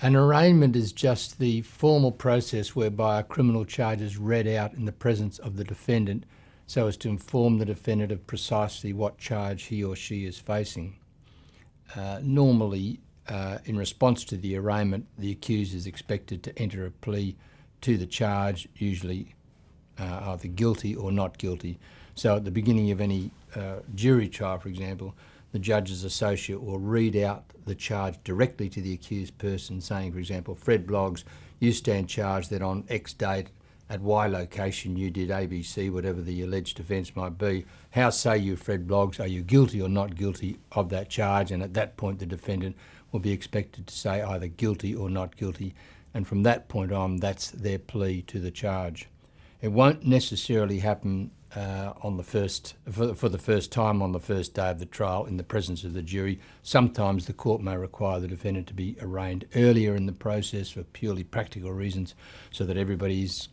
An arraignment is just the formal process whereby a criminal charge is read out in the presence of the defendant so as to inform the defendant of precisely what charge he or she is facing. Normally, in response to the arraignment, the accused is expected to enter a plea to the charge, usually either guilty or not guilty. So at the beginning of any jury trial, for example, the judge's associate will read out the charge directly to the accused person, saying, for example, Fred Bloggs, you stand charged that on X date at Y location you did ABC, whatever the alleged offence might be. How say you, Fred Bloggs, are you guilty or not guilty of that charge? And at that point the defendant will be expected to say either guilty or not guilty, and from that point on that's their plea to the charge. It won't necessarily happen for the first time on the first day of the trial in the presence of the jury. Sometimes the court may require the defendant to be arraigned earlier in the process for purely practical reasons, so that everybody is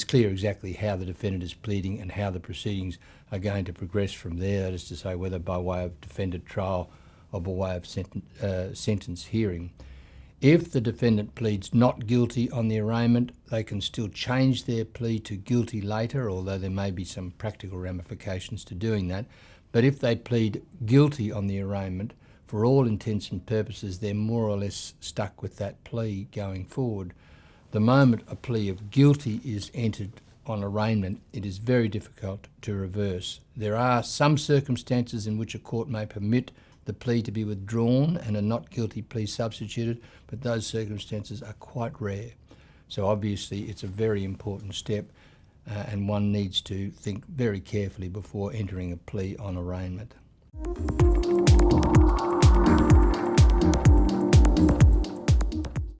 clear exactly how the defendant is pleading and how the proceedings are going to progress from there. That is to say, whether by way of defendant trial or by way of sentence hearing. If the defendant pleads not guilty on the arraignment, they can still change their plea to guilty later, although there may be some practical ramifications to doing that. But if they plead guilty on the arraignment, for all intents and purposes, they're more or less stuck with that plea going forward. The moment a plea of guilty is entered on arraignment, it is very difficult to reverse. There are some circumstances in which a court may permit the plea to be withdrawn and a not guilty plea substituted, but those circumstances are quite rare. So obviously it's a very important step and one needs to think very carefully before entering a plea on arraignment.